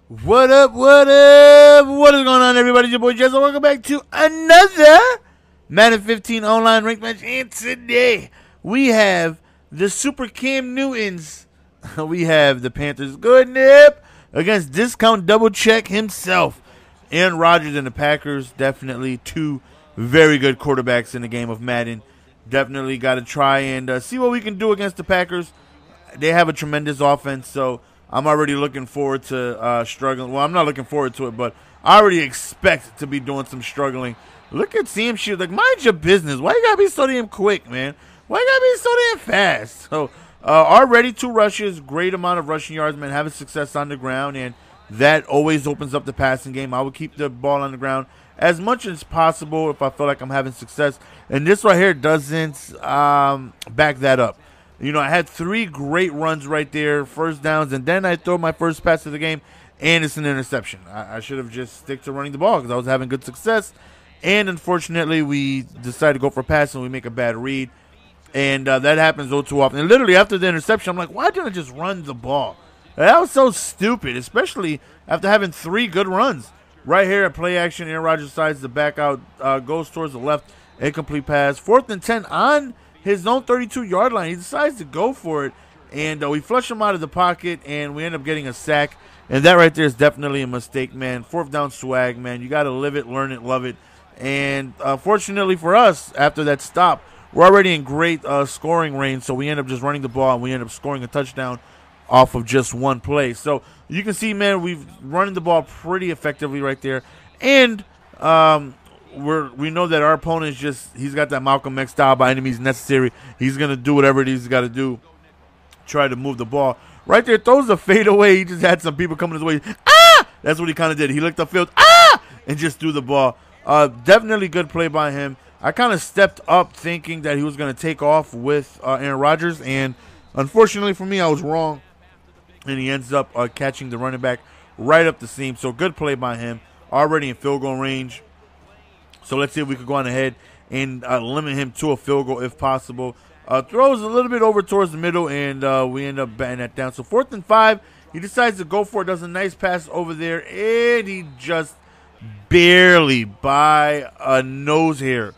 What up, what up? What is going on, everybody? It's your boy Jess. Welcome back to another Madden 15 online rank match. And today, we have the Super Cam Newtons. We have the Panthers good nip against Discount Double Check himself. Aaron Rodgers and the Packers, definitely two very good quarterbacks in the game of Madden. Definitely got to try and see what we can do against the Packers. They have a tremendous offense, so I'm already looking forward to struggling. Well, I'm not looking forward to it, but I already expect to be doing some struggling. Look at CM Shield. Like, mind your business. Why you got to be so damn quick, man? Why you got to be so damn fast? So, already 2 rushes, great amount of rushing yards, man, having success on the ground, and that always opens up the passing game. I would keep the ball on the ground as much as possible if I feel like I'm having success. And this right here doesn't back that up. You know, I had 3 great runs right there, first downs, and then I throw my first pass of the game, and it's an interception. I should have just stick to running the ball because I was having good success. And unfortunately, we decided to go for a pass, and we make a bad read. And that happens all too often. And literally after the interception, I'm like, why didn't I just run the ball? That was so stupid, especially after having 3 good runs. Right here at play action, Aaron Rodgers decides to back out, goes towards the left, incomplete pass. 4th and 10 on his own 32-yard line. He decides to go for it, and we flush him out of the pocket, and we end up getting a sack. And that right there is definitely a mistake, man. 4th down swag, man. You got to live it, learn it, love it. And fortunately for us, after that stop, we're already in great scoring range, so we end up just running the ball, and we end up scoring a touchdown off of just one play. So you can see, man, we've running the ball pretty effectively right there. And we know that our opponent is just, he's got that Malcolm X style, by any means necessary. He's going to do whatever it is he's got to do, try to move the ball. Right there, throws the fade away. He just had some people coming his way. Ah! That's what he kind of did. He looked upfield, and just threw the ball. Definitely good play by him. I kind of stepped up thinking that he was going to take off with Aaron Rodgers, and unfortunately for me, I was wrong. And he ends up catching the running back right up the seam. So good play by him. Already in field goal range. So let's see if we could go on ahead and limit him to a field goal if possible. Throws a little bit over towards the middle, and we end up batting that down. So 4th and 5, he decides to go for it. Does a nice pass over there, and he just barely by a nose hair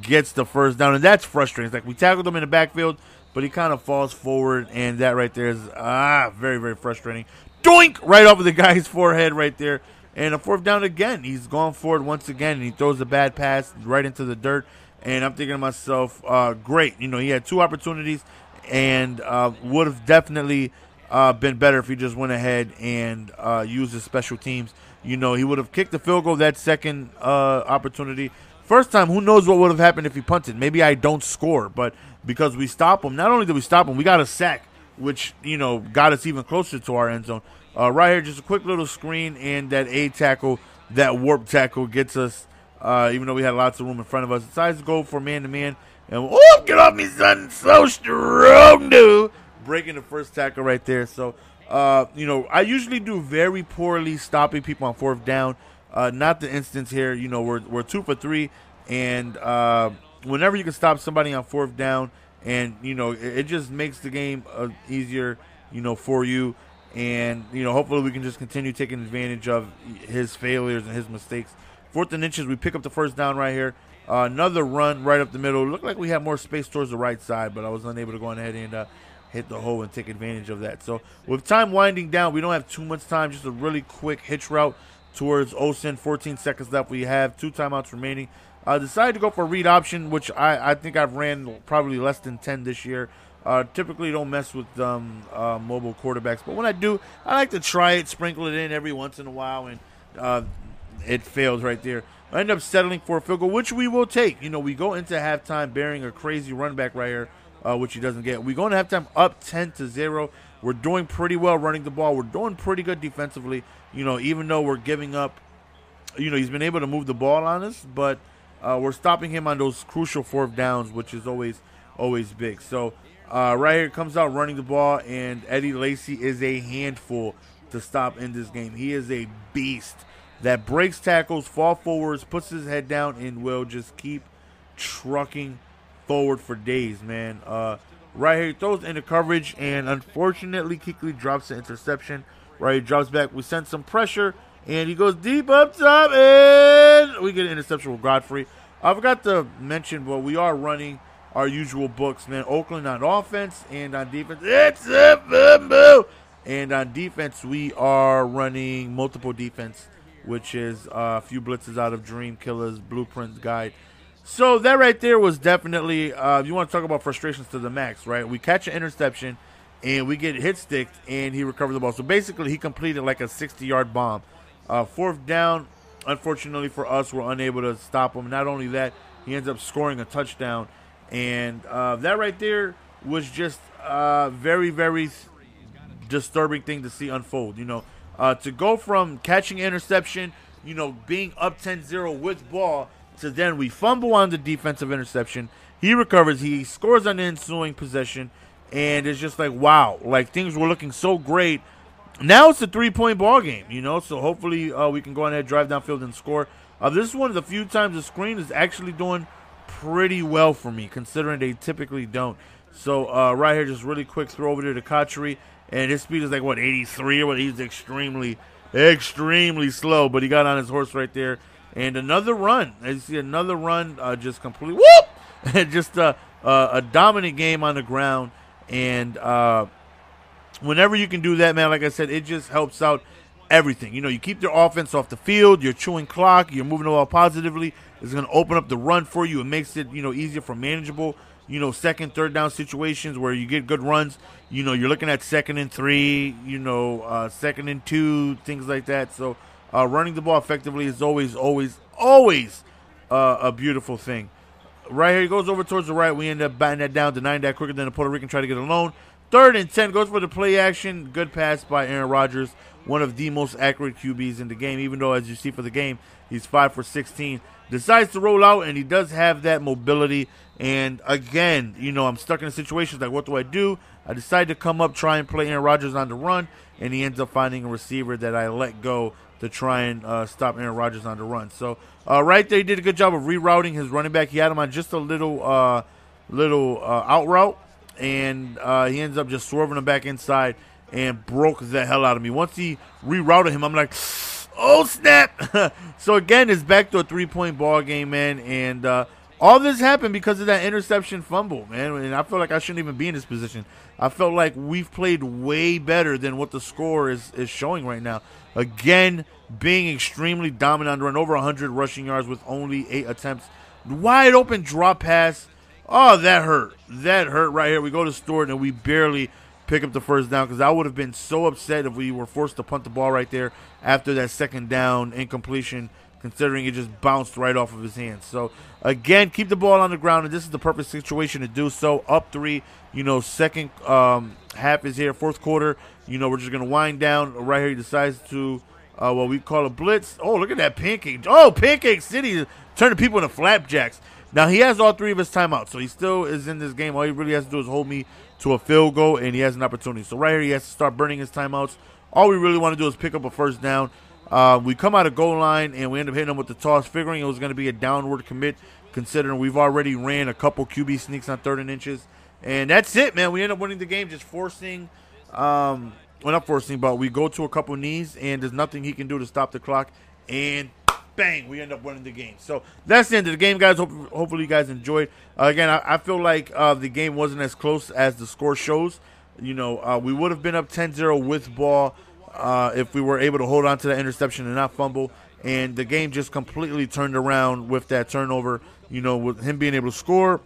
gets the first down. And that's frustrating. It's like we tackled him in the backfield, but he kind of falls forward, and that right there is very, very frustrating. Doink! Right off of the guy's forehead right there. And a 4th down again. He's gone for it once again, and he throws a bad pass right into the dirt. And I'm thinking to myself, great. You know, he had 2 opportunities, and would have definitely been better if he just went ahead and used his special teams. You know, he would have kicked the field goal that second opportunity. First time, who knows what would have happened if he punted. Maybe I don't score, but because we stop him, not only did we stop him, we got a sack, which, you know, got us even closer to our end zone. Right here, just a quick little screen, and that A tackle, that warp tackle gets us, even though we had lots of room in front of us. Decides to go for man-to-man. And, oh, get off me, son. So strong, dude. Breaking the first tackle right there. So, you know, I usually do very poorly stopping people on 4th down. Not the instance here. You know, we're 2 for 3, and whenever you can stop somebody on 4th down, and, you know, it just makes the game easier, you know, for you. And, you know, hopefully we can just continue taking advantage of his failures and his mistakes. 4th and inches, we pick up the first down right here. Another run right up the middle. It looked like we had more space towards the right side, but I was unable to go on ahead and hit the hole and take advantage of that. So with time winding down, we don't have too much time. Just a really quick hitch route towards Olsen. 14 seconds left. We have 2 timeouts remaining. Decided to go for a read option, which I think I've ran probably less than 10 this year. Typically don't mess with mobile quarterbacks, but when I do, I like to try it, sprinkle it in every once in a while, and it fails right there. I end up settling for a field goal, which we will take. You know, we go into halftime bearing a crazy run back right here, which he doesn't get. We go into halftime up 10-0. We're doing pretty well running the ball. We're doing pretty good defensively. You know, even though we're giving up, you know, he's been able to move the ball on us, but we're stopping him on those crucial 4th downs, which is always big. So right here comes out running the ball, and Eddie Lacy is a handful to stop in this game. He is a beast that breaks tackles, fall forwards, puts his head down, and will just keep trucking forward for days, man. Right here, he throws into coverage, and unfortunately, Kuechly drops the interception. Right, he drops back. We send some pressure, and he goes deep up top, and we get an interception with Godfrey. I forgot to mention, but we are running our usual books, man. Oakland on offense and on defense. It's a boo. And on defense, we are running multiple defense, which is a few blitzes out of Dream Killers, Blueprints Guide. So that right there was definitely, you want to talk about frustrations to the max, right? We catch an interception, and we get hit sticked, and he recovers the ball. So basically, he completed like a 60-yard bomb. Fourth down, unfortunately for us, we're unable to stop him. Not only that, he ends up scoring a touchdown. And that right there was just very, very disturbing thing to see unfold. To go from catching interception, being up 10-0 with ball, to then we fumble on the defensive interception. He recovers. He scores on the ensuing possession. And it's just like, wow, like things were looking so great. Now it's a 3-point ball game, so hopefully we can go ahead, drive downfield, and score. This is one of the few times the screen is actually doing pretty well for me, considering they typically don't. So right here, just really quick throw over there to Kachary, and his speed is like, 83 or what? He's extremely, extremely slow, but he got on his horse right there. And another run. As you see, another run, just complete, whoop! Just a dominant game on the ground. And whenever you can do that, man, like I said, it just helps out everything. You keep their offense off the field. You're chewing clock. You're moving the ball positively. It's going to open up the run for you. It makes it, easier for manageable, second, third down situations where you get good runs. You're looking at 2nd and 3, 2nd and 2, things like that. So running the ball effectively is always a beautiful thing. Right here, he goes over towards the right. We end up batting that down, denying that quicker than the Puerto Rican try to get alone. 3rd and 10, goes for the play action. Good pass by Aaron Rodgers, one of the most accurate QBs in the game, even though, as you see for the game, he's 5 for 16. Decides to roll out, and he does have that mobility. And again, I'm stuck in a situation like, what do? I decide to come up, try and play Aaron Rodgers on the run, and he ends up finding a receiver that I let go to try and stop Aaron Rodgers on the run. So right there, he did a good job of rerouting his running back. He had him on just a little out route, and he ends up just swerving him back inside and broke the hell out of me. Once he rerouted him, I'm like, oh, snap. So, again, it's back to a 3-point ball game, man, and all this happened because of that interception fumble, man, and I feel like I shouldn't even be in this position. I felt like we've played way better than what the score is showing right now. Again, being extremely dominant on the run, over 100 rushing yards with only 8 attempts. Wide open drop pass. Oh, that hurt. That hurt right here. We go to Stewart, and we barely pick up the first down because I would have been so upset if we were forced to punt the ball right there after that 2nd down incompletion, considering it just bounced right off of his hands. So, again, keep the ball on the ground, and this is the perfect situation to do so. Up 3, second half is here, 4th quarter. We're just going to wind down. Right here, he decides to, what we call a blitz. Oh, look at that pancake. Oh, Pancake City turning people into flapjacks. Now, he has all 3 of his timeouts, so he still is in this game. All he really has to do is hold me to a field goal, and he has an opportunity. So right here, he has to start burning his timeouts. All we really want to do is pick up a first down. We come out of goal line, and we end up hitting him with the toss, figuring it was going to be a downward commit, considering we've already ran a couple QB sneaks on 3rd and inches. And that's it, man. We end up winning the game just forcing not forcing, but we go to a couple knees, and there's nothing he can do to stop the clock. And bang, we end up winning the game. So that's the end of the game, guys. Hopefully you guys enjoyed. Again, I feel like the game wasn't as close as the score shows. We would have been up 10-0 with ball if we were able to hold on to that interception and not fumble. And the game just completely turned around with that turnover, with him being able to score,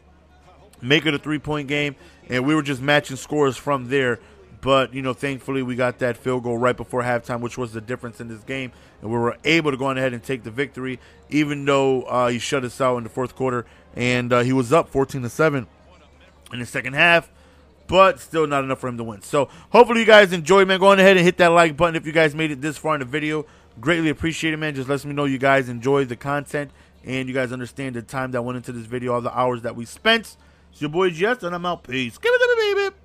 make it a 3-point game, and we were just matching scores from there. But, thankfully we got that field goal right before halftime, which was the difference in this game. And we were able to go on ahead and take the victory, even though he shut us out in the 4th quarter. And he was up 14-7 in the second half, but still not enough for him to win. So hopefully you guys enjoyed, man. Go on ahead and hit that like button if you guys made it this far in the video. Greatly appreciate it, man. Just lets me know you guys enjoyed the content and you guys understand the time that went into this video, all the hours that we spent. It's your boy Jess, and I'm out. Peace. Give it to me, baby.